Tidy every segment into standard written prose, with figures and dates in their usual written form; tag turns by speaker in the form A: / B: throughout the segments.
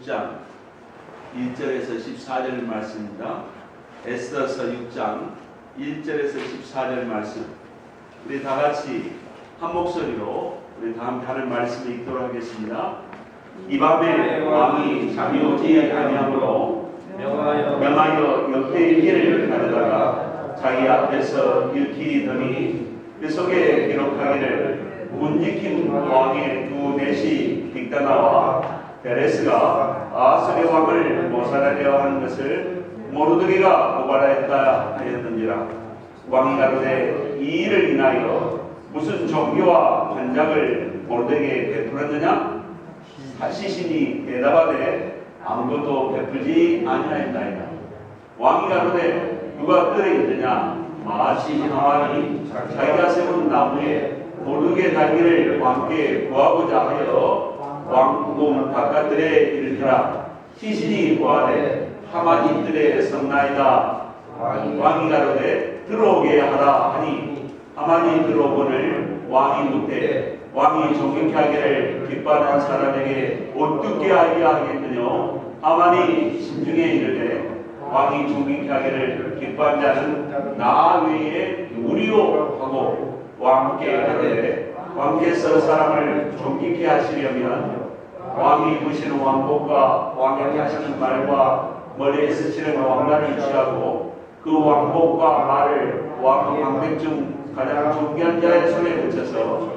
A: 6장 1절에서 14절 말씀입니다. 에스더서 6장 1절에서 14절 말씀. 우리 다 같이 한 목소리로 우리 다 함께 하는 말씀을 읽도록 하겠습니다. 이 밤에 왕이 잠이 오지 아니하므로 명하여 옆에 길을 가려다가 자기 앞에서 일키더니 그 속에 기록하기를 문지킨 왕의 두 넷이 빅다나와 베레스가 아수르 왕을 모살하려 하는 것을 모르드게가 고발하였다 하였는지라. 왕이 가로되 이 일을 인하여 무슨 종교와 반작을 모르드게에 베풀었느냐? 시신이 대답하되 아무것도 베풀지 아니하였나이다. 왕이 가로되 누가 뜰에 있느냐? 마치 하만이 자기가 세운 나무에 모르게 달기를 왕께 구하고자 하여 왕궁 바깥들에 이르니라. 시신이 구하되 하만이 뜰에 섰나이다. 왕이 가로되 들어오게 하라 하니 하만이 들어오거늘 왕이 묻되 왕이 존경케 하기를 기뻐하는 사람에게 어떻게 하게 하겠느냐? 하만이 심중에 이르되 왕이 존경케 하기를 기뻐한 자는 나 외에 누구리요 하고 왕께 하되 왕께서 사람을 존경케 하시려면 왕이 입으시는 왕복과 왕에게 하시는 말과 머리에 쓰시는 왕관을 취하고 그 왕복과 말을 왕 왕백 중 가장 존귀한 자의 손에 붙여서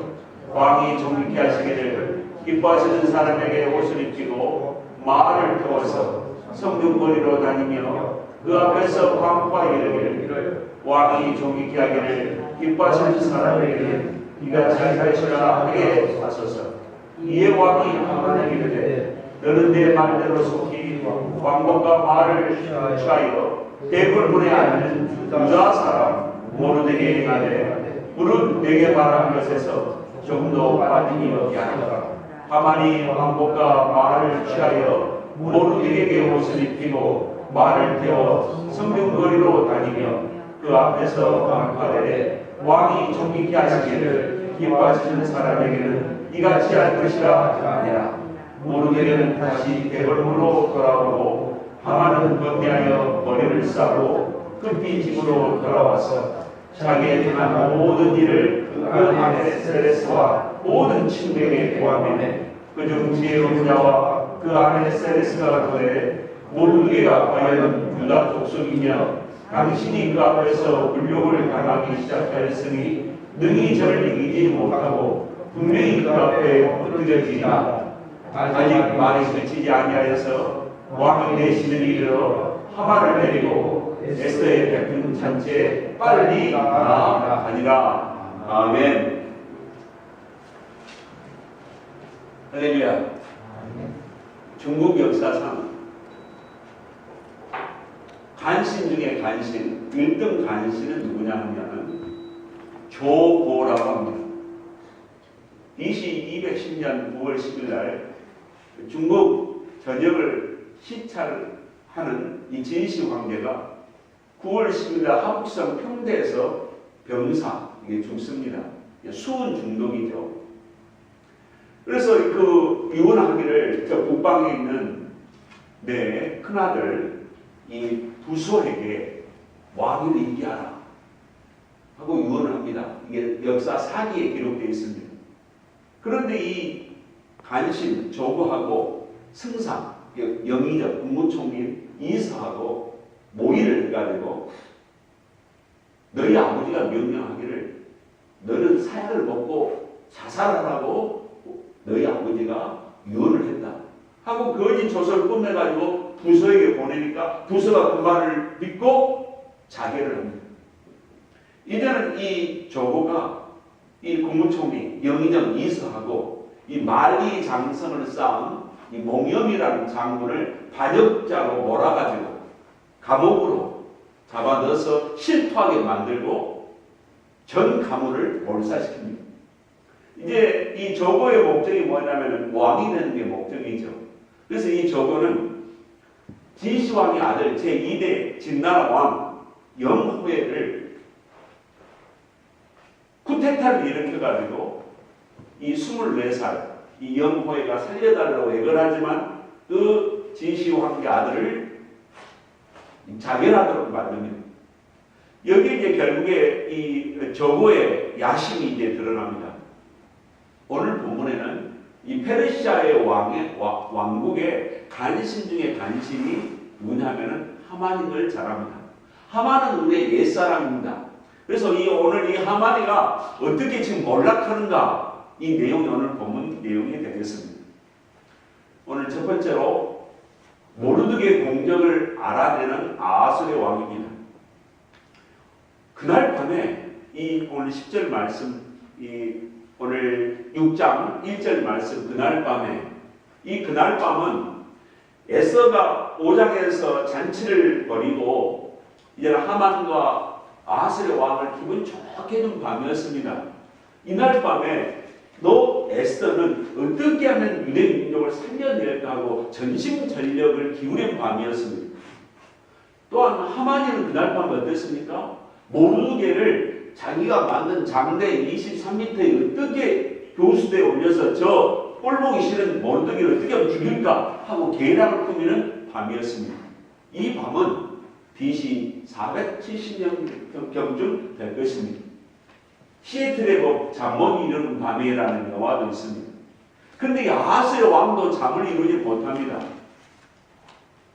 A: 왕이 존경케 하시기를 기뻐하시는 사람에게 옷을 입히고 말을 태워서 성중거리로 다니며 그 앞에서 광과 이르기를 왕이 존경케 하기를 기뻐하시는 사람에게 이같이 하시라 하게 하소서. 이에 왕이 하만에게 이르되 너는 내 말대로 속히 왕복과 말을 취하여 대궐문에 앉은 유다 사람 모르드게에 행하되 무릇 내게 말한 것에서 조금도 빠짐이 없게 하라. 하만이 왕복과 말을 취하여 모르드게에게 옷을 입히고 말을 태워 성중거리로 다니며 그 앞에서 방파되 왕이 존경케 하시기를 기뻐하시는 사람에게는 이같이 할 것이라 하니라. 모르드게는 다시 대궐문으로 돌아오고 하만은 건대하여 머리를 싸고 급히 집으로 돌아와서 자기의 행한 모든 일을 그 아내 세레스와 모든 친구에게 보았는데 그중 지혜로운 자와 그 아내 세레스가 그에 모르드게가 과연 유다 족속이며 당신이 그 앞에서 불욕을 당하기 시작하였으니 능히 저를 이기지 못하고 분명히 그 앞에 엎드려지나 아직 말이 그치지 아니하여서 왕이 내시는 이르러 하만을 내리고 에스더의 베푼 잔치에 빨리 나아가니라. 아멘. 할렐루야. 중국 역사상 간신 중에 간신 1등 간신은 누구냐 하면 조고라고 합니다. BC 210년 9월 10일 날 중국 전역을 시찰하는 이 진시 황제가 9월 10일 날 하북성 평대에서 병사 이게 죽습니다. 수은 중독이죠. 그래서 그 유언하기를 저 북방에 있는 내 큰아들 이 부소에게 왕위를 있게 하라 하고 유언을 합니다. 이게 역사 사기에 기록되어 있습니다. 그런데 이 간신 조고하고 승상 영의정 국무총리 이서하고 모의를 해가지고 너희 아버지가 명령하기를 너는 사약을 먹고 자살하라고 너희 아버지가 유언을 했다 하고 거짓 조서를 끝내가지고 부서에게 보내니까 부서가 그 말을 믿고 자결을 합니다. 이제는 이 조고가 이 국무총리 영의정 이서하고 이 만리 장성을 쌓은 이 몽염이라는 장군을 반역자로 몰아가지고 감옥으로 잡아 넣어서 실토하게 만들고 전 가문을 몰살시킵니다. 이제 이 조고의 목적이 뭐냐면 왕이 되는 게 목적이죠. 그래서 이 조고는 진시황의 아들 제2대 진나라 왕 영후회를 쿠데타를 일으켜가지고 이 24살 이 영호회가 살려달라고 애걸하지만 그 진시 황제 아들을 자결하도록 만듭니다. 여기 이제 결국에 이 저고의 야심이 이제 드러납니다. 오늘 본문에는 이 페르시아의 왕국의 간신 중에 간신이 누구냐면은 하만을 잘합니다. 하만은 우리의 옛사람입니다. 그래서 오늘 이 하만이가 어떻게 지금 몰락하는가, 이 내용이 오늘 본문 내용이 되겠습니다. 오늘 첫 번째로 모르드게의 공적을 알아내는 아하술의 왕입니다. 그날 밤에 이 오늘 10절 말씀, 오늘 6장 1절 말씀, 그날 밤은 에스더가 5장에서 잔치를 벌이고 이제 하만과 아하술의 왕을 기분 좋게 해준 밤이었습니다. 이날 밤에 너 에스더는 어떻게 하면 유대 민족을 살려낼까 하고 전심전력을 기울인 밤이었습니다. 또한 하만이는 그날 밤 어땠습니까? 모르드게를 자기가 만든 장대 23m에 어떻게 교수대에 올려서 저 꼴보기 싫은 모르드게를 어떻게 하면 죽일까 하고 계략을 꾸미는 밤이었습니다. 이 밤은 BC 470년경쯤 될 것입니다. 시애틀의 법 잠못 이루는 밤이라는 영화도 있습니다. 그런데 아하스의 왕도 잠을 이루지 못합니다.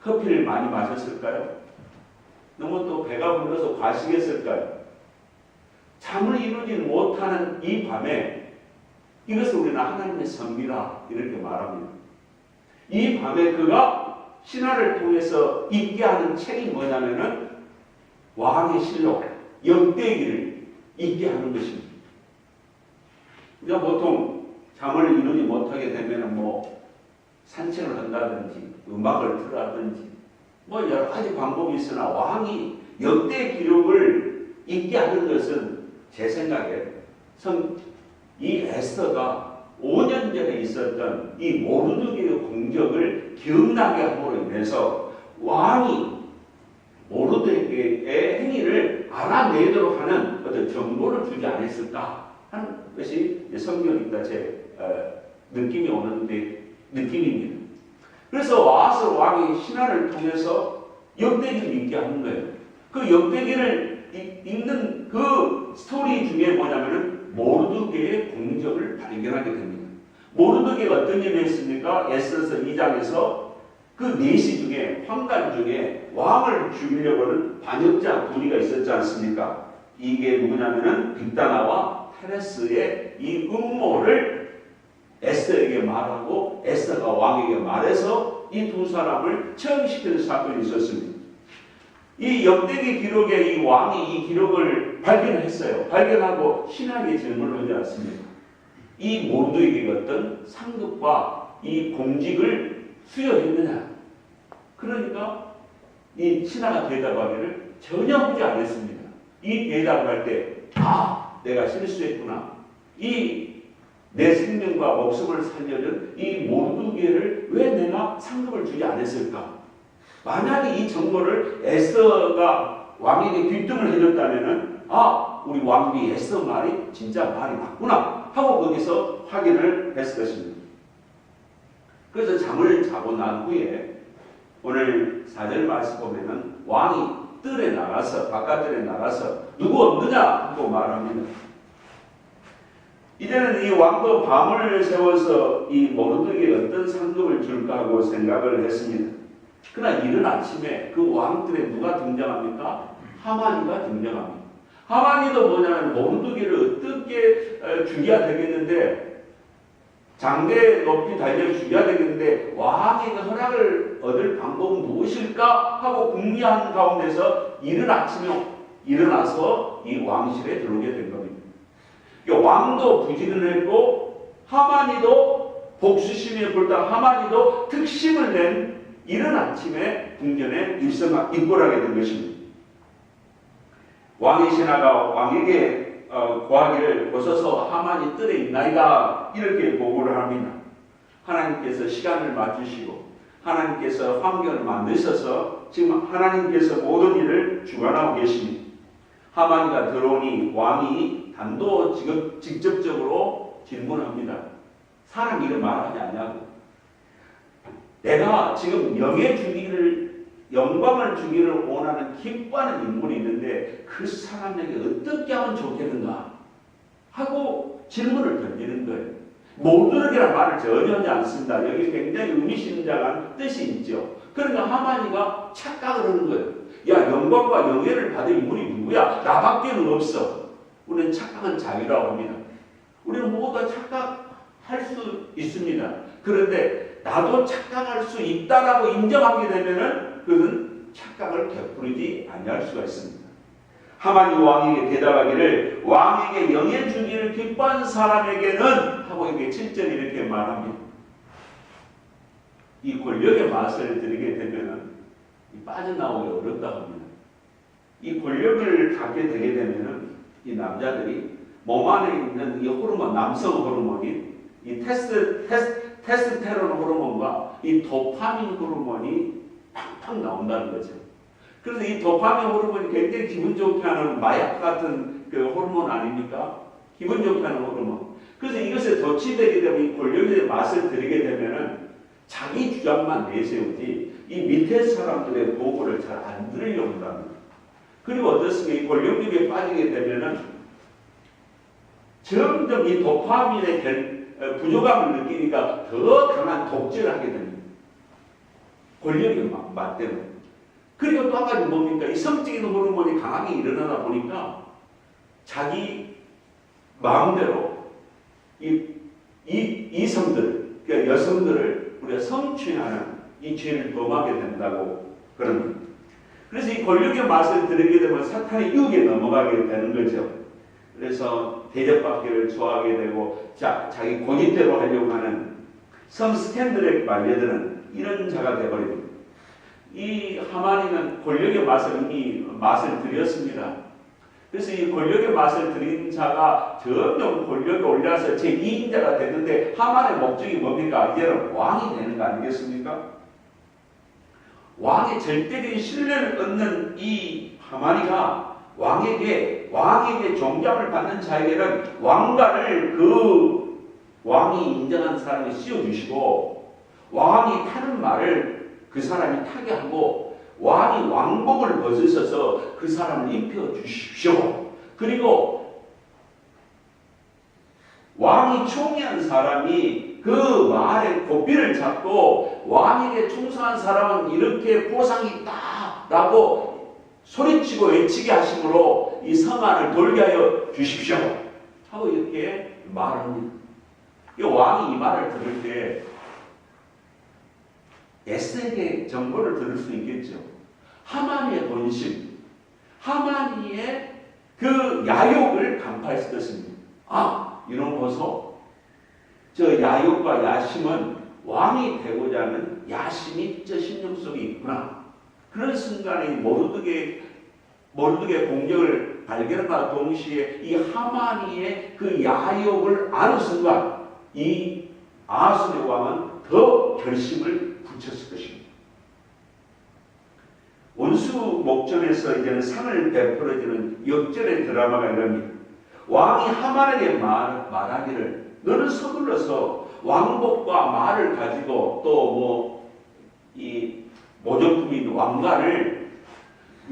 A: 커피를 많이 마셨을까요? 너무 또 배가 불러서 과식했을까요? 잠을 이루지 못하는 이 밤에, 이것을 우리는 하나님의 선비라 이렇게 말합니다. 이 밤에 그가 신화를 통해서 읽게 하는 책이 뭐냐면은 왕의 실록, 역대기를 읽게 하는 것입니다. 우리가 보통 잠을 이루지 못하게 되면은 산책을 한다든지 음악을 틀어하든지 여러 가지 방법이 있으나 왕이 역대 기록을 읽게 하는 것은 제 생각에 이 에스더가 5년 전에 있었던 이 모르드게의 공적을 기억나게 함으로 인해서 왕이 모르드게의 행위를 알아내도록 하는 어떤 정보를 주지 않았을까 하는 것이 성경입니다. 제 느낌이 오는데 느낌입니다. 그래서 아하스 왕이 신화를 통해서 역대기를 읽게 하는 거예요. 그 역대기를 읽는 그 스토리 중에 뭐냐면은 모르드게의 공적을 발견하게 됩니다. 모르드게가 어떤 일을 했습니까? 에스더서 2장에서 그 내시 중에 황관 중에 왕을 죽이려고 하는 반역자 무리가 있었지 않습니까? 이게 누구냐면은 빅다나와 테레스의 이 음모를 에스더에게 말하고 에스더가 왕에게 말해서 이 두 사람을 처형시키는 사건이 있었습니다. 이 역대기 기록에 이 왕이 이 기록을 발견했어요. 발견하고 신하에게 질문을 하지 않습니까? 이 모르드게가 어떤 상급과 이 공직을 수여했느냐? 그러니까 이 신하가 대답하기를 전혀 하지 않았습니다. 이 대답을 할 때 내가 실수했구나. 내 생명과 목숨을 살려준 이 모르드게를 왜 내가 상급을 주지 않았을까? 만약에 이 정보를 에스더가 왕에게 귀뜸을 해줬다면은 우리 왕비 에스더 말이 진짜 말이 맞구나 하고 거기서 확인을 했을 것입니다. 그래서 잠을 자고 난 후에 오늘 4절 말씀 보면은 왕이 바깥들에 나가서 누구 없느냐 하고 말합니다. 이제는 이 왕도 밤을 세워서 이 모르드게에게 어떤 상급을 줄까 하고 생각을 했습니다. 그러나 이른 아침에 그 왕들에 누가 등장합니까? 하만이가 등장합니다. 하만이도 뭐냐면 모르드게를 어떻게 죽여야 되겠는데, 장대에 높이 달려 죽여야 되겠는데 왕에게 허락을 얻을 방법은 무엇일까 하고 궁리한 가운데서 이른 아침에 일어나서 이 왕실에 들어오게 된 겁니다. 왕도 부지런했고 하만이도 복수심에 불타 하만이도 특심을 낸 이른 아침에 궁전에 입궐하게 된 것입니다. 왕의 신하가 왕에게 고하기를 보소서 하만이 뜰에 있나이다 이렇게 보고를 합니다. 하나님께서 시간을 맞추시고 하나님께서 환경을 만드셔서 지금 하나님께서 모든 일을 주관하고 계십니다. 하만이가 들어오니 왕이 직접적으로 질문합니다. 사람 이름 말하지 않냐고. 내가 지금 명예 주기를, 영광을 주기를 원하는 기뻐하는 인물이 있는데 그 사람에게 어떻게 하면 좋겠는가 하고 질문을 던지는 거예요. 모두에게란 말을 전혀 하지 않습니다. 여기 굉장히 의미심장한 뜻이 있죠. 그러니까 하만이가 착각을 하는 거예요. 야, 영광과 영예를 받을 인물이 누구야? 나밖에는 없어. 우리는 착각은 자유라고 합니다. 우리는 모두 착각할 수 있습니다. 그런데 나도 착각할 수 있다라고 인정하게 되면은 그는 착각을 베풀지 아니할 수가 있습니다. 하만이 왕에게 대답하기를 왕에게 영예 주기를 기뻐한 사람에게는 하고 이렇게 7절에 이렇게 말합니다. 이 권력의 맛을 들이게 되면은 빠져나오기 어렵다고 합니다. 이 권력을 갖게 되게 되면은 이 남자들이 몸 안에 있는 이 호르몬, 남성 호르몬이 이 테스토스테론 호르몬과 이 도파민 호르몬이 팡팡 나온다는 거죠. 그래서 이 도파민 호르몬이 굉장히 기분 좋게 하는 마약 같은 그 호르몬 아닙니까? 기분 좋게 하는 호르몬. 그래서 이것에 도취되게 되면 이 권력의 맛을 들이게 되면은 자기 주장만 내세우지 이 밑에 사람들의 보고를 잘 안 들으려고 한답니다. 그리고 어떻습니까? 이 권력력에 빠지게 되면은 점점 이 도파민의 부족함을 느끼니까 더 강한 독재를 하게 됩니다. 권력의 맛 때문에. 그리고 또 한 가지 뭡니까? 이 성적인 호르몬이 강하게 일어나다 보니까 자기 마음대로 이성들, 그러니까 여성들을 우리가 성추행하는 이 죄를 범하게 된다고 그럽니다. 그래서 이 권력의 맛을 들이게 되면 사탄의 유혹에 넘어가게 되는 거죠. 그래서 대접받기를 좋아하게 되고 자기 고집대로 하려고 하는 성 스캔들에 말려드는 이런 자가 되어버립니다. 이 하만이는 권력의 맛을 이미 맛을 들였습니다. 그래서 이 권력의 맛을 들인 자가 점점 권력에 올라서 제2인자가 됐는데 하만의 목적이 뭡니까? 이제는 왕이 되는 거 아니겠습니까? 왕의 절대적인 신뢰를 얻는 이 하만이가 왕에게 종장을 받는 자에게는 왕관을 그 왕이 인정한 사람이 씌워주시고 왕이 타는 말을 그 사람이 타게 하고 왕이 왕복을 벗으셔서 그 사람을 입혀주십시오. 그리고 왕이 총애한 사람이 그 말의 고삐를 잡고 왕에게 충성한 사람은 이렇게 보상이 있다라고 소리치고 외치게 하심으로 이 성안을 돌게 하여 주십시오 하고 이렇게 말합니다. 이 왕이 이 말을 들을 때 에스더에게 정보를 들을 수 있겠죠. 하만이의 본심, 하만이의 그 야욕을 간파했을 것입니다. 아, 이런 보소. 저 야욕과 야심은 왕이 되고자 하는 야심이 저 심령 속에 있구나. 그런 순간에 모르드게 공격을 발견함과 동시에 이 하만이의 그 야욕을 아는 순간 이 아하스의 왕은 더 결심을 붙였을 것입니다. 원수 목전에서 이제는 상을 베풀어주는 역전의 드라마가 이럽니다. 왕이 하만에게 말하기를 너는 서둘러서 왕복과 말을 가지고 또 이 모조품인 왕관을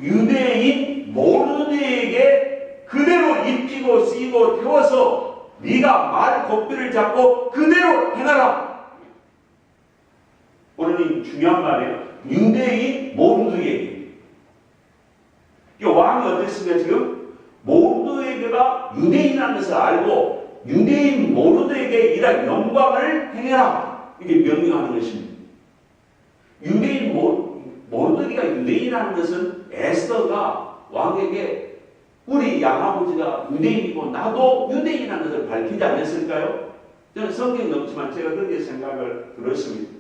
A: 유대인 모르드에게 그대로 입히고 쓰이고 태워서 네가 말 고삐를 잡고 그대로 행하라. 오늘 이 중요한 말이에요. 유대인 모르드에게. 왕이 어땠습니까? 지금 모르드에게가 유대인이라는 것을 알고 유대인 모르드에게 이런 영광을 행해라. 이게 명령하는 것입니다. 유대인 모르드에게가 유대인이라는 것은 에스더가 왕에게 우리 양아버지가 유대인이고 나도 유대인이라는 것을 밝히지 않았을까요? 저는 성경이 없지만 제가 그렇게 생각을 들었습니다.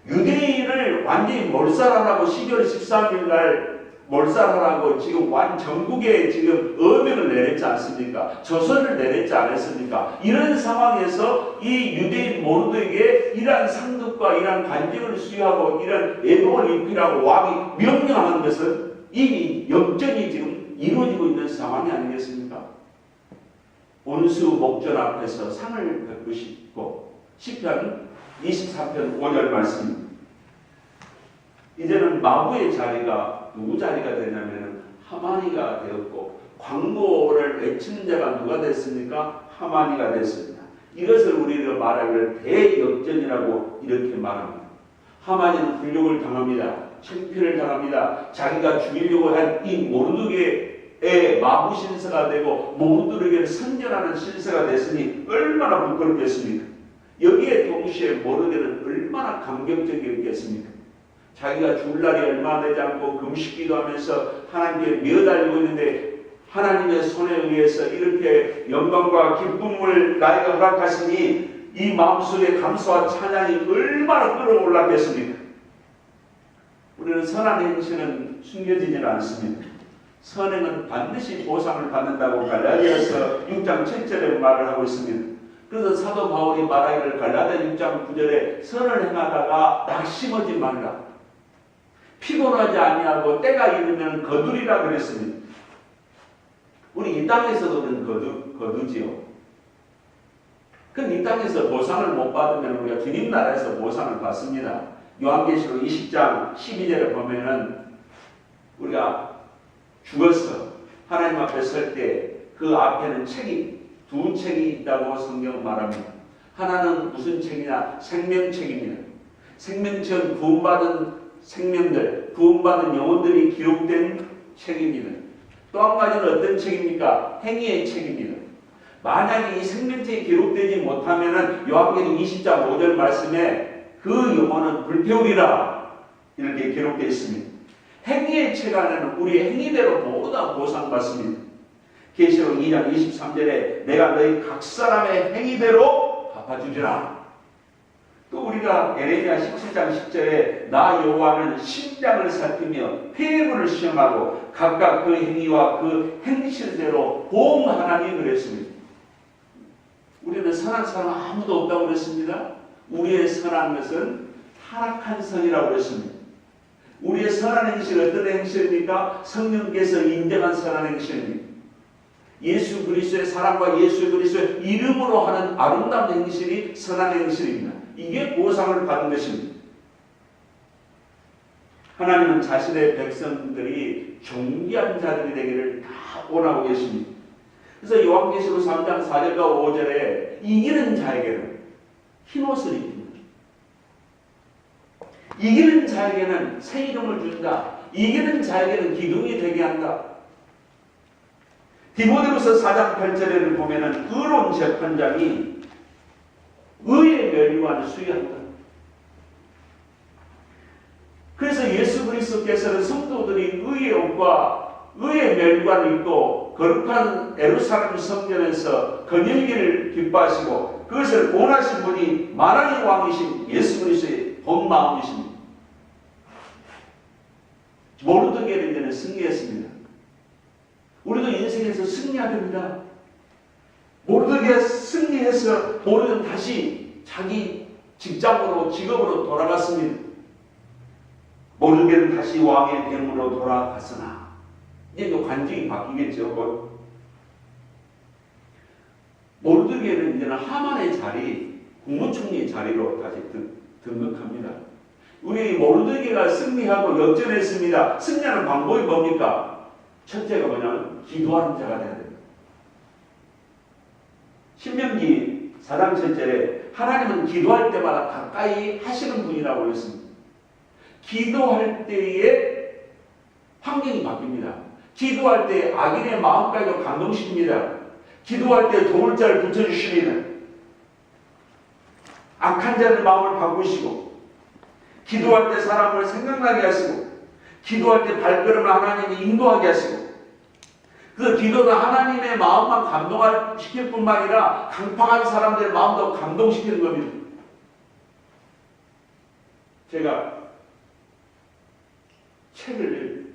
A: 유대인을 완전히 몰살하라고 12월 13일 날 몰살하라고 지금 전국에 지금 어명을 내렸지 않습니까? 조서를 내렸지 않았습니까? 이런 상황에서 이 유대인 모르드에게 이러한 상급과 이러한 관직을 수여하고 이러한 애복을 입히라고 왕이 명령하는 것은 이미 역전이 지금 이루어지고 있는 상황이 아니겠습니까? 원수 목전 앞에서 상을 베푸시고 시편 23편 5절 말씀. 이제는 마부의 자리가 누구 자리가 되냐면 하만이가 되었고, 광고를 외치는 자가 누가 됐습니까? 하만이가 됐습니다. 이것을 우리가 말하기를 대역전이라고 이렇게 말합니다. 하만이는 굴욕을 당합니다. 창피를 당합니다. 자기가 죽이려고 한 이 모르드게의 마부 신세가 되고 모르드게를 선전하는 신세가 됐으니 얼마나 부끄럽겠습니까? 여기에 동시에 모르드게는 얼마나 감격적이었겠습니까? 자기가 죽을 날이 얼마 되지 않고 금식기도 하면서 하나님께 매달리고 있는데 하나님의 손에 의해서 이렇게 영광과 기쁨을 나에게 허락하시니 이 마음속에 감사와 찬양이 얼마나 끌어올랐겠습니까? 우리는 선한 행실은 숨겨지질 않습니다. 선행은 반드시 보상을 받는다고 갈라디아서 6장 7절에 말을 하고 있습니다. 그래서 사도 바울이 말하기를 갈라디아 6장 9절에 선을 행하다가 낙심하지 말라. 피곤하지 아니하고 때가 이르면 거두리라 그랬습니다. 우리 이 땅에서도 거두지요. 그럼 이 땅에서 보상을 못 받으면 우리가 주님 나라에서 보상을 받습니다. 요한계시록 20장 12절에 보면은 우리가 죽어서 하나님 앞에 설 때 그 앞에는 책이 두 책이 있다고 성경은 말합니다. 하나는 무슨 책이냐? 생명책입니다. 생명책은 구원받은 생명들, 구원받은 영혼들이 기록된 책입니다. 또 한 가지는 어떤 책입니까? 행위의 책입니다. 만약에 이 생명책이 기록되지 못하면은 요한계시록 20장 5절 말씀에 그 영혼은 불태우리라 이렇게 기록되어 있습니다. 행위의 책 안에는 우리 행위대로 모두 다 보상받습니다. 계시록 2장 23절에 내가 너희 각 사람의 행위대로 갚아주리라. 또 우리가 에레미야 17장 10절에 나 여호와는 심장을 살피며 폐물을 시험하고 각각 그 행위와 그 행실대로 보응하나니 그랬습니다. 우리는 선한 사람 아무도 없다고 그랬습니다. 우리의 선한 것은 타락한 선이라고 그랬습니다. 우리의 선한 행실 어떤 행실입니까? 성령께서 인정한 선한 행실입니다. 예수 그리스도의 사랑과 예수 그리스도의 이름으로 하는 아름다운 행실이 선한 행실입니다. 이게 보상을 받은 것입니다. 하나님은 자신의 백성들이 존귀한 자들이 되기를 다 원하고 계십니다. 그래서 요한계시록 3장 4절과 5절에 이기는 자에게는 흰옷을 입힙니다. 이기는 자에게는 새 이름을 준다. 이기는 자에게는 기둥이 되게 한다. 디모데후서 4장 8절에를 보면은 의로운 재판장이 의의 멸류관을 수여한다. 그래서 예수 그리스도께서는 성도들이 의의 옷과 의의 멸류관을 입고 거룩한 예루살렘 성전에서 거닐기를 기뻐하시고 그것을 원하신 분이 만왕의 왕이신 예수 그리스도의 본 마음이십니다. 모르드게는 이제는 승리했습니다. 우리도 인생에서 승리해야 됩니다. 모르드게가 승리해서 모르드게는 다시 자기 직장으로 직업으로 돌아갔습니다. 모르드게는 다시 왕의 병으로 돌아갔으나 이제 또 관직이 바뀌겠죠. 모르드게는 이제는 하만의 자리, 국무총리의 자리로 다시 등극합니다. 우리 모르드게가 승리하고 역전했습니다. 승리하는 방법이 뭡니까? 첫째가 뭐냐면 기도하는 자가 되어야 됩니다. 신명기 4장 7절에 하나님은 기도할 때마다 가까이 하시는 분이라고 했습니다. 기도할 때에 환경이 바뀝니다. 기도할 때 악인의 마음까지도 감동시킵니다. 기도할 때 도울 자를 붙여주시는 악한 자의 마음을 바꾸시고 기도할 때 사람을 생각나게 하시고 기도할 때 발걸음을 하나님이 인도하게 하시고 그 기도는 하나님의 마음만 감동시킬 뿐만 아니라 강팍한 사람들의 마음도 감동시키는 겁니다. 제가 책을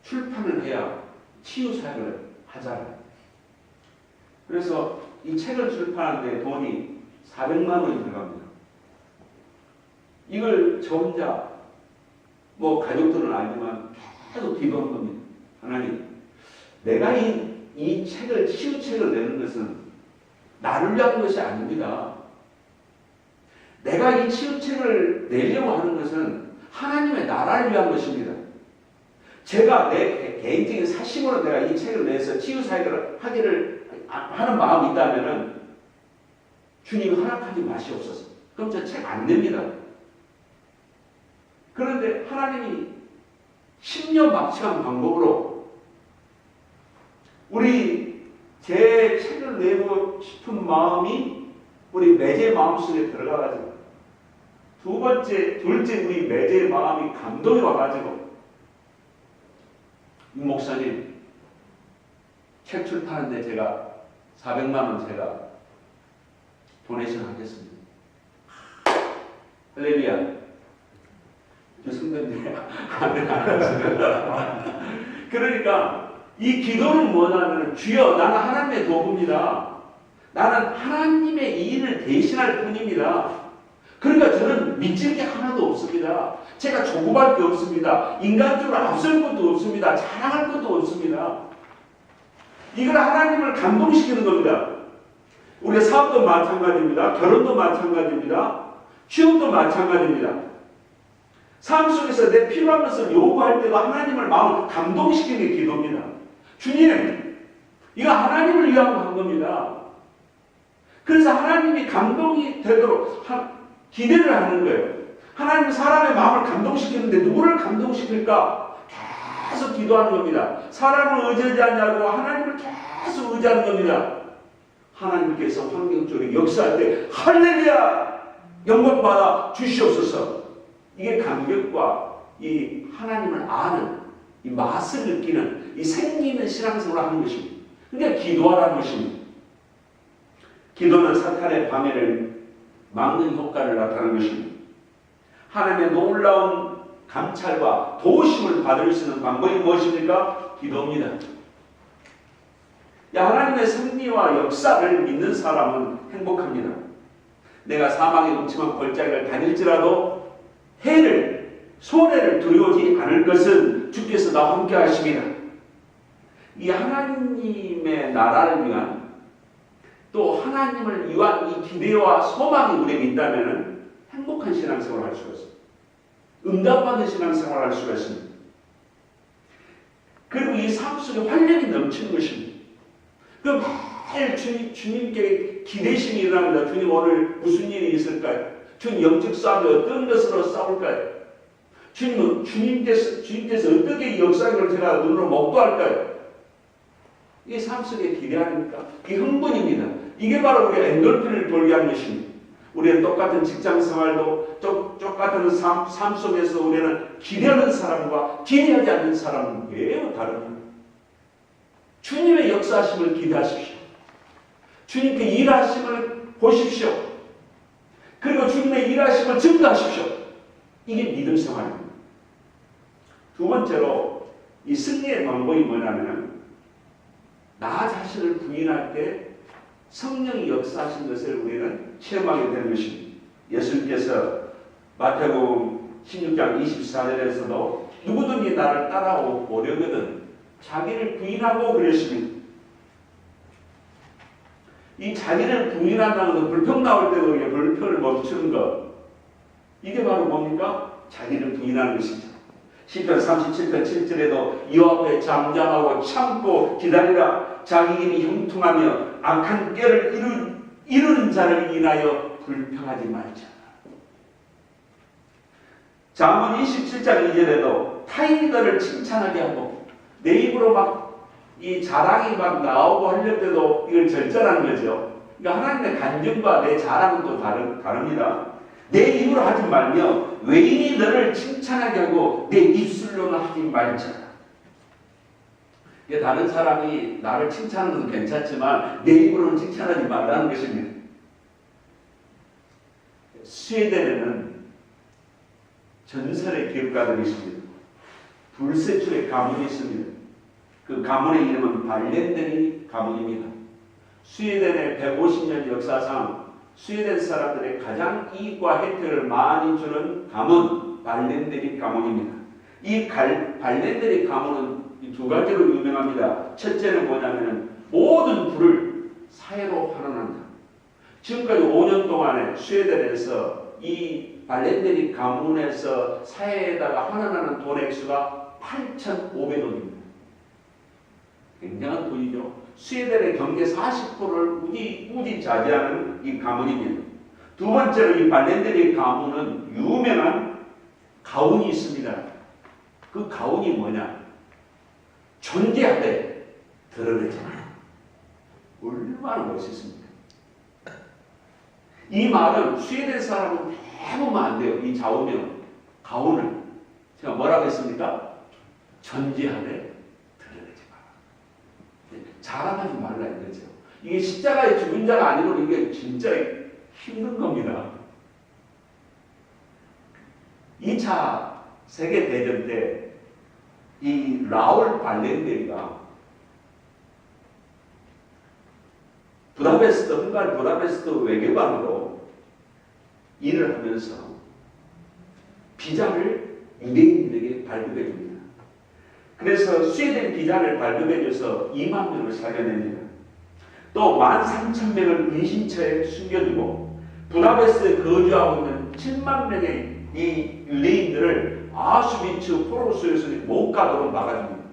A: 출판을 해야 치유사역을 하잖아요. 그래서 이 책을 출판하는데 돈이 400만 원이 들어갑니다. 이걸 저 혼자 가족들은 알지만 계속 기도한 겁니다. 하나님, 내가 이 책을 치유책을 내는 것은 나를 위한 것이 아닙니다. 내가 이 치유책을 내려고 하는 것은 하나님의 나라를 위한 것입니다. 제가 내 개인적인 사심으로 내가 이 책을 내서 치유사역을 하는 마음이 있다면 주님 허락하지 마시옵소서. 그럼 저 책 안 냅니다. 그런데 하나님이 십년막측한 방법으로 제 책을 내고 싶은 마음이 우리 매제 마음속에 들어가가지고 둘째 우리 매제 마음이 감동이 와가지고 이 목사님 책 출판하는데 제가 400만 원 제가 도네이션 하겠습니다. 할렐루야. 성도님들 아멘 안 하시는. 그러니까 이 기도는 뭐냐면 주여 나는 하나님의 도구입니다. 나는 하나님의 일을 대신할 뿐입니다. 그러니까 저는 믿을 게 하나도 없습니다. 제가 조급할 게 없습니다. 인간적으로 앞설 것도 없습니다. 자랑할 것도 없습니다. 이걸 하나님을 감동시키는 겁니다. 우리의 사업도 마찬가지입니다. 결혼도 마찬가지입니다. 취업도 마찬가지입니다. 삶 속에서 내 필요한 것을 요구할 때도 하나님을 마음을 감동시키는 게 기도입니다. 주님, 이거 하나님을 위한 한 겁니다. 그래서 하나님이 감동이 되도록 기대를 하는 거예요. 하나님은 사람의 마음을 감동시키는데 누구를 감동시킬까? 계속 기도하는 겁니다. 사람을 의지하지 않냐고 하나님을 계속 의지하는 겁니다. 하나님께서 환경적으로 역사할 때 할렐루야! 영광받아 주시옵소서. 이게 감격과 이 하나님을 아는 이 맛을 느끼는 이 생기 있는 신앙생활을 하는 것입니다. 그러니까 기도하라는 것입니다. 기도는 사탄의 방해를 막는 효과를 나타내는 것입니다. 하나님의 놀라운 감찰과 도우심을 받을 수 있는 방법이 무엇입니까? 기도입니다. 하나님의 승리와 역사를 믿는 사람은 행복합니다. 내가 사망의 음침한 골짜기를 다닐지라도 손해를 두려워하지 않을 것은 주께서 나와 함께 하십니다. 이 하나님의 나라를 위한 또 하나님을 위한 이 기대와 소망이 우리에게 있다면 행복한 신앙생활을 할 수가 있습니다. 응답받는 신앙생활을 할 수가 있습니다. 그리고 이 삶 속에 활력이 넘치는 것입니다. 그럼 매일 주님께 기대심이 일어납니다. 주님 오늘 무슨 일이 있을까요? 주님 영적 싸움이 어떤 것으로 싸울까요? 주님께서 어떻게 이 역사를 제가 눈으로 목도할까요? 이게 삶 속에 기대 아닙니까? 이게 흥분입니다. 이게 바로 우리 엔돌핀을 돌게 하는 것입니다. 우리는 똑같은 직장 생활도 똑같은 삶 속에서 우리는 기대하는 사람과 기대하지 않는 사람은 매우 다릅니다. 주님의 역사하심을 기대하십시오. 주님께 일하심을 보십시오. 그리고 주님의 일하심을 증거하십시오. 이게 믿음 생활입니다. 두 번째로 이 승리의 방법이 뭐냐면 나 자신을 부인할 때 성령이 역사하신 것을 우리는 체험하게 되는 것입니다. 예수님께서 마태복음 16장 24절에서도 누구든지 나를 따라오려거든 자기를 부인하고 그러십니다. 이 자기를 부인한다는 것, 불평 나올 때도 우리가 불평을 멈추는 것, 이게 바로 뭡니까? 자기를 부인하는 것이죠. 시편 37편 7절에도 여호와 앞에 잠잠하고 참고 기다리라. 자기 힘이 형통하며 악한 꾀를 이루는 자를 인하여 불평하지 말자. 잠언 27장 2절에도 타인이 너를 칭찬하게 하고 내 입으로 막 이 자랑이 막 나오고 하려 때도 이걸 절제하는 거죠. 그러니까 하나님의 간증과 내 자랑은 또 다릅니다. 내 입으로 하지 말며 외인이 너를 칭찬하게 하고 내 입술로는 하지 말자. 다른 사람이 나를 칭찬하는 건 괜찮지만 내 입으로는 칭찬하지 말라는 것입니다. 스웨덴에는 전설의 기록가들이 있습니다. 불세출의 가문이 있습니다. 그 가문의 이름은 발렌데리 가문입니다. 스웨덴의 150년 역사상 스웨덴 사람들의 가장 이익과 혜택을 많이 주는 가문 발렌데리 가문입니다. 이 발렌데리 가문은 두 가지로 유명합니다. 첫째는 뭐냐면 모든 불을 사회로 환원한다. 지금까지 5년 동안에 스웨덴에서 이 발렌데리 가문에서 사회에다가 환원하는 돈 액수가 8,500원입니다. 굉장한 돈이죠. 스웨덴의 경제 40%를 우지차지하는 이 가문입니다. 두 번째로 이 발렌데리 가문은 유명한 가훈이 있습니다. 그 가훈이 뭐냐? 존재하되 드러내잖아요. 얼마나 멋있습니까? 이 말은 스웨덴 사람은 해보면 안 돼요. 이 좌우명, 가훈을. 제가 뭐라고 했습니까? 존재하되 드러내지 마라. 자랑하지 말라 이거죠. 이게 십자가에 죽은 자가 아니고 이게 진짜 힘든 겁니다. 2차 세계대전 때 이 라울 발렌데리가 헝가리 부다페스트 외교관으로 일을 하면서 비자를 유대인들에게 발급해 줍니다. 그래서 스웨덴 비자를 발급해줘서 2만 명을 살려냅니다. 또 13,000명을 은신처에 숨겨두고 부다페스트에 거주하고 있는 7만 명의 이 유대인들을 아슈비츠 포로수에서 못 가도록 막아줍니다.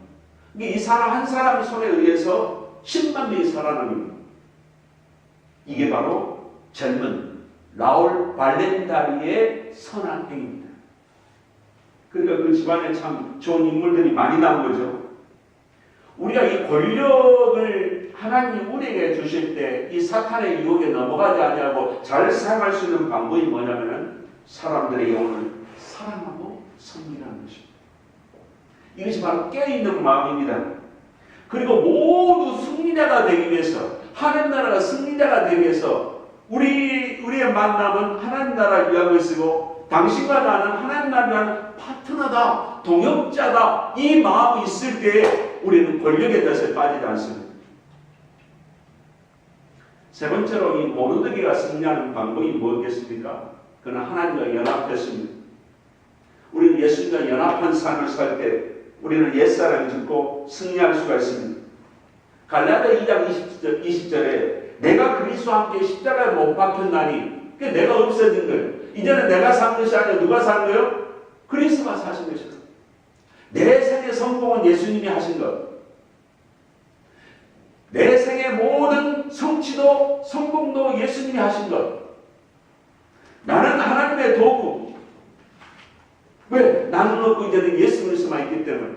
A: 이 사람 한 사람의 손에 의해서 10만 명이 살아납니다. 이게 바로 젊은 라울 발렌다리의 선한 행위입니다. 그러니까 그 집안에 참 좋은 인물들이 많이 나온 거죠. 우리가 이 권력을 하나님이 우리에게 주실 때 이 사탄의 유혹에 넘어가지 않냐고 잘 사용할 수 있는 방법이 뭐냐면 사람들의 영혼을 사랑하고 섬기라는 것입니다. 이것이 바로 깨어있는 마음입니다. 그리고 모두 승리자가 되기 위해서, 하나님 나라가 승리자가 되기 위해서 우리의 만남은 하나님 나라를 위한 것이고 당신과 나는 하나님 나라를 위한 파트너다, 동역자다, 이 마음이 있을 때 우리는 권력의 덫에 빠지지 않습니다. 세 번째로 이 모르드게가 승리하는 방법이 뭐겠습니까? 그는 하나님과 연합했습니다. 우리는 예수님과 연합한 삶을 살 때 우리는 옛사람이 죽고 승리할 수가 있습니다. 갈라디아 2장 20절에 내가 그리스도와 함께 십자가에 못 박혔나니 그게 내가 없어진 거예요. 이제는 내가 산 것이 아니라 누가 산 거예요? 그리스도가 사신 것이에요. 내 생의 성공은 예수님이 하신 것. 내 생의 모든 성취도 성공도 예수님이 하신 것. 나는 하나님의 도구. 왜? 나는 없고 이제는 예수 그리스도만 있기 때문에.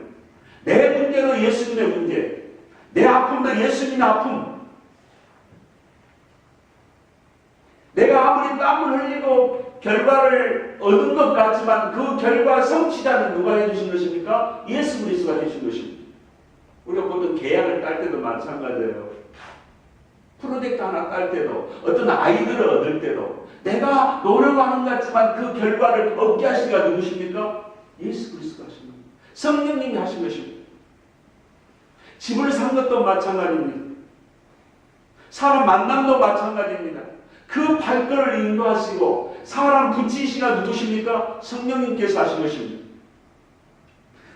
A: 내 문제도 예수님의 문제. 내 아픔도 예수님의 아픔. 내가 아무리 땀을 흘리고 결과를 얻은 것 같지만 그 결과 성취자는 누가 해주신 것입니까? 예수 그리스도가 해주신 것입니다. 우리가 보통 계약을 딸 때도 마찬가지예요. 프로젝트 하나 딸 때도 어떤 아이들을 얻을 때도 내가 노력하는 것 같지만 그 결과를 얻게 하신 이가 누구십니까? 예수 그리스도가 하신 겁니다. 성령님이 하신 것입니다. 집을 산 것도 마찬가지입니다. 사람 만남도 마찬가지입니다. 그 발걸음을 인도하시고 사람 붙이시가 누구십니까? 성령님께서 하신 것입니다.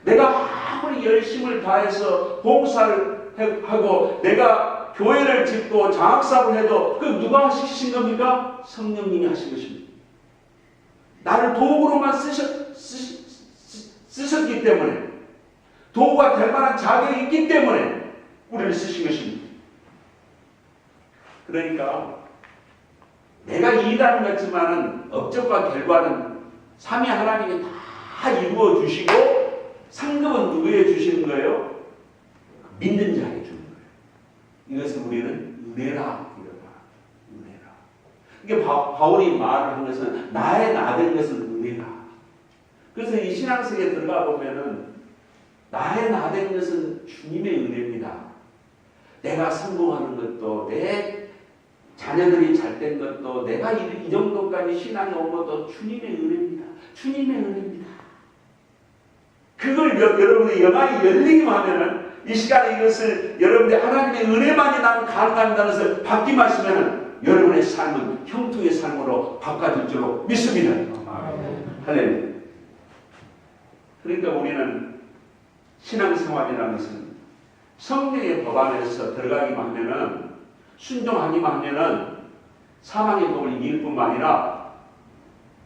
A: 내가 아무리 열심을 다해서 봉사를 하고 내가 교회를 짓고 장학사를 해도 그 누가 하시신 겁니까? 성령님이 하신 것입니다. 나를 도구로만 쓰셨기 때문에 도구가 될 만한 자격이 있기 때문에 우리를 쓰신 것입니다. 그러니까 내가 일하는 것 같지만은 업적과 결과는 삼위 하나님이 다 이루어 주시고 상급은 누구에게 주시는 거예요? 믿는 자에게 주는 거예요. 이것을 우리는 은혜라 이러다. 은혜라. 이게 바울이 말을 한 것은 나의 나된 것은 은혜라. 그래서 이 신앙생에 들어가 보면은 나의 나된 것은 주님의 은혜입니다. 내가 성공하는 것도 내 자녀들이 잘된 것도 내가 이 정도까지 신앙이 온 것도 주님의 은혜입니다. 주님의 은혜입니다. 그걸 여러분의 영안이 열리기만 하면은 이 시간에 이것을 여러분의 하나님의 은혜만이 나는 가능합니다는 것을 받기만 하시면 여러분의 삶은 형통의 삶으로 바꿔질 줄로 믿습니다. 할렐루야. 그러니까 우리는 신앙생활이라는 것은 성령의 법 안에서 들어가기만 하면은 순종하기만 하면은 사망의 법을 이길 뿐만 아니라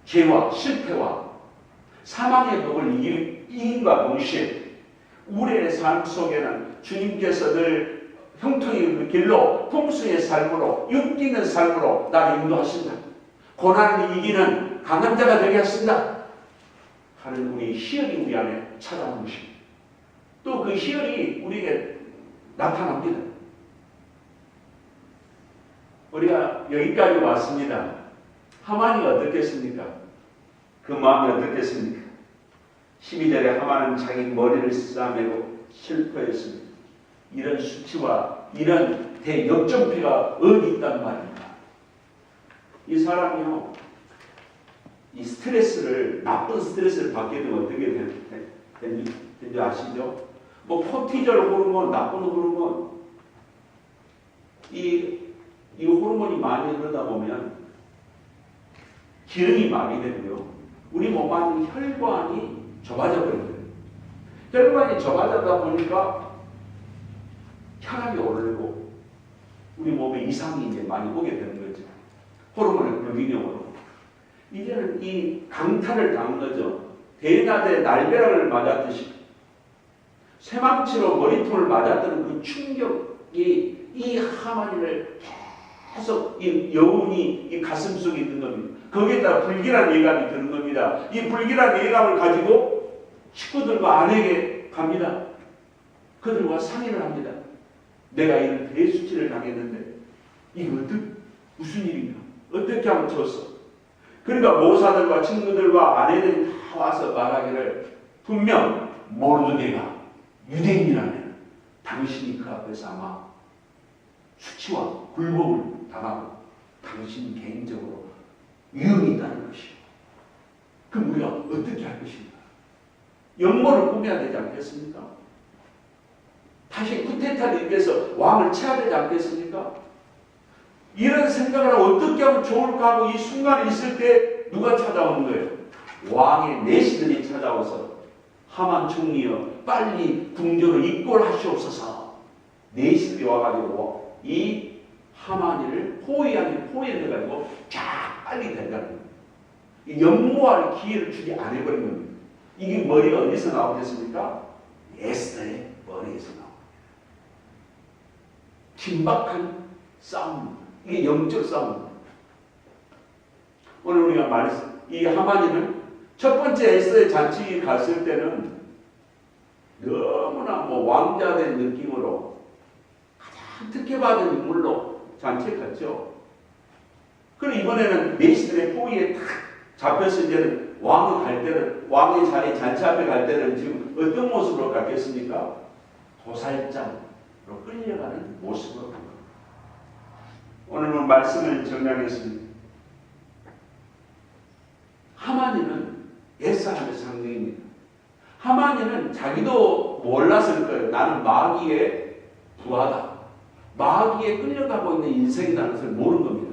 A: 죄와 실패와 사망의 법을 이긴과 동시에 우리의 삶 속에는 주님께서 늘 형통의 길로 풍성의 삶으로 육기는 삶으로 나를 인도하신다. 고난을 이기는 강한 자가 되게 하신다 하는 우리 희열이 우리 안에 찾아오는 것입니다. 또 그 희열이 우리에게 나타납니다. 우리가 여기까지 왔습니다. 하만이 어떻겠습니까? 그 마음이 어떻겠습니까? 12절에 하만은 자기 머리를 싸매고 슬퍼했습니다. 이런 수치와 이런 대역전패가 어디 있단 말입니까? 이 사람이요, 이 스트레스를, 나쁜 스트레스를 받게 되면 어떻게 되는지 아시죠? 뭐 코티졸 호르몬, 나쁜 호르몬, 이 호르몬이 많이 흐르다 보면 기능이 마비되고요. 우리 몸 안에 혈관이 좁아져 버립니다. 혈관이 좁아지다 보니까 혈압이 오르고 우리 몸에 이상이 이제 많이 오게 되는 거죠. 호르몬의 불균형으로. 이제는 이 강탈을 당한 거죠. 대낮에 날벼락을 맞았듯이 쇠망치로 머리통을 맞았던 그 충격이 이 하만이를 계속 이 여운이 이 가슴 속에 있는 겁니다. 거기에다 불길한 예감이 드는 겁니다. 이 불길한 예감을 가지고 식구들과 아내에게 갑니다. 그들과 상의를 합니다. 내가 이런 대수치를 당했는데 이게 무슨 일인가? 어떻게 하면 좋았어? 그러니까 모사들과 친구들과 아내들이 다 와서 말하기를 분명 모르드게가 유대인이라면 당신이 그 앞에서 아마 수치와 굴복을 당하고 당신 개인적으로 위험이 있다는 것이요. 그럼 우리가 어떻게 할 것인가? 영모를 꾸며야 되지 않겠습니까? 다시 쿠데타를 일으켜서 왕을 쳐야 되지 않겠습니까? 이런 생각을 어떻게 하면 좋을까 하고 이 순간에 있을 때 누가 찾아오는 거예요? 왕의 내시들이 찾아와서 하만 총리여 빨리 궁전을 입궐하시옵소서. 내시들이 와가지고 이 하만이를 포위해가지고 쫙 빨리 된다는 거예요. 연모할 기회를 주지 않아버린 겁니다. 이게 머리가 어디서 나오겠습니까? 에스더의 머리에서 나옵니다. 긴박한 싸움입니다. 이게 영적 싸움입니다. 오늘 우리가 말했습니다. 이 하만이는 첫 번째 에스더의 잔치에 갔을 때는 너무나 왕자된 느낌으로 가장 특혜받은 인물로 잔치에 갔죠. 그리고 이번에는 내시들의 포위에 탁 잡혀서 이제는 왕이 갈 때는, 왕의 자리 잔치 앞에 갈 때는 지금 어떤 모습으로 갔겠습니까? 도살장으로 끌려가는 모습으로 간 겁니다. 오늘 말씀을 정리하겠습니다. 하만이는 옛사람의 상징입니다. 하만이는 자기도 몰랐을 거예요. 나는 마귀의 부하다. 마귀에 끌려가고 있는 인생이라는 것을 모르는 겁니다.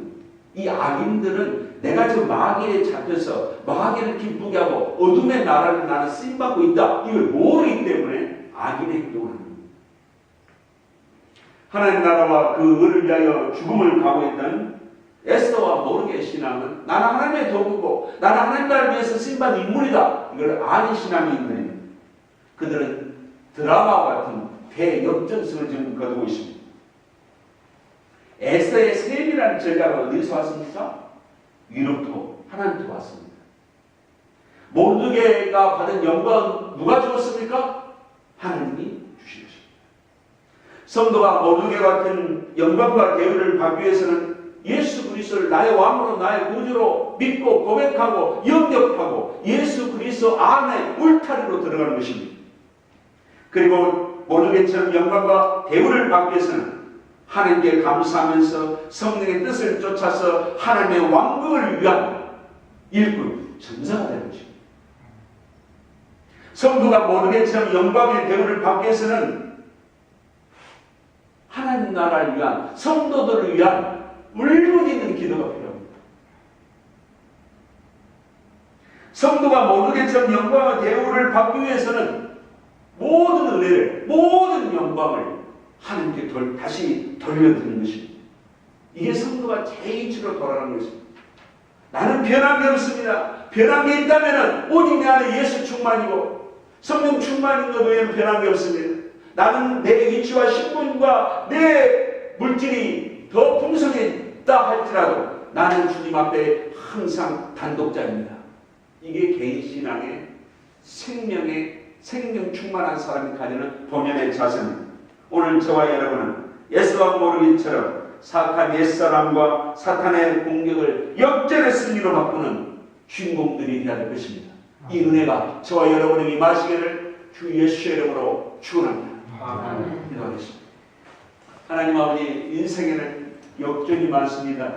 A: 이 악인들은 내가 지금 마귀에 잡혀서 마귀를 기쁘게 하고 어둠의 나라를 나는 쓰임받고 있다. 이걸 모르기 때문에 악인의 행동을 합니다. 하나님 나라와 그 을을 위하여 죽음을 각오했던 에스더와 모르게 신앙은 나는 하나님의 도구고 나는 하나님 나라를 위해서 쓰임받은 인물이다. 이걸 아는 신앙이 있는 그들은 드라마와 같은 대역전승을 지금 거두고 있습니다. 에스더의 셈이라는 제자가 어디서 왔습니까? 위로부터 하나님부터 왔습니다. 모르드게가 받은 영광 누가 주었습니까? 하나님이 주신 것입니다. 성도가 모르드게 같은 영광과 대우를 받기 위해서는 예수 그리스도를 나의 왕으로 나의 구주로 믿고 고백하고 영접하고 예수 그리스도 안에 울타리로 들어가는 것입니다. 그리고 모르드게처럼 영광과 대우를 받기 위해서는 하나님께 감사하면서 성령의 뜻을 쫓아서 하나님의 왕국을 위한 일꾼, 전사가 되는 것입니다. 성도가 모르게처럼 영광의 대우를 받기 위해서는 하나님 나라를 위한, 성도들을 위한 울부짖는 기도가 필요합니다. 성도가 모르게처럼 영광의 대우를 받기 위해서는 모든 은혜를, 모든 영광을 하나님께 다시 돌려드리는 것입니다. 이게 성도가 제 이치로 돌아가는 것입니다. 나는 변한 게 없습니다. 변한 게 있다면 오직 내 안에 예수 충만이고 성령 충만인 것 외에는 변한 게 없습니다. 나는 내 위치와 신분과 내 물질이 더 풍성했다 할지라도 나는 주님 앞에 항상 단독자입니다. 이게 개인신앙의 생명 충만한 사람이 가지는 본연의 자세입니다. 오늘 저와 여러분은 에스더와 모르기처럼 사악한 옛사람과 사탄의 공격을 역전의 승리로 바꾸는 주인공들이 되어야 될 것입니다. 이 은혜가 저와 여러분에게 임하시기를 주 예수의 이름으로 축원합니다. 기도하겠습니다. 하나님 아버지, 인생에는 역전이 많습니다.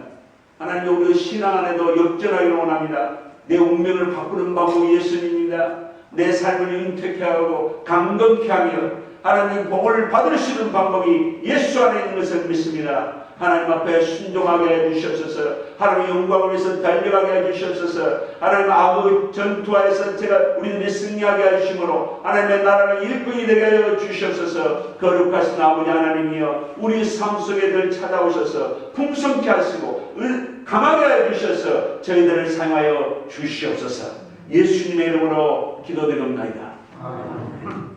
A: 하나님, 우리 신앙 안에도 역전하기를 원합니다. 내 운명을 바꾸는 방법이 예수님입니다. 내 삶을 윤택케 하고 강건케 하며 하나님 복을 받을 수 있는 방법이 예수 안에 있는 것을 믿습니다. 하나님 앞에 순종하게 해주시옵소서. 하나님 영광을 위해서 달려가게 해주시옵소서. 하나님 아그 전투하에서 우리들이 승리하게 해주심으로 하나님의 나라를 일꾼이 되게 하여 주시옵소서. 거룩하신 아버지 하나님이여, 우리 삶 속에 늘 찾아오셔서 풍성케 하시고 강하게 해주셔서 저희들을 사용하여 주시옵소서. 예수님의 이름으로 기도드립니다. 아멘.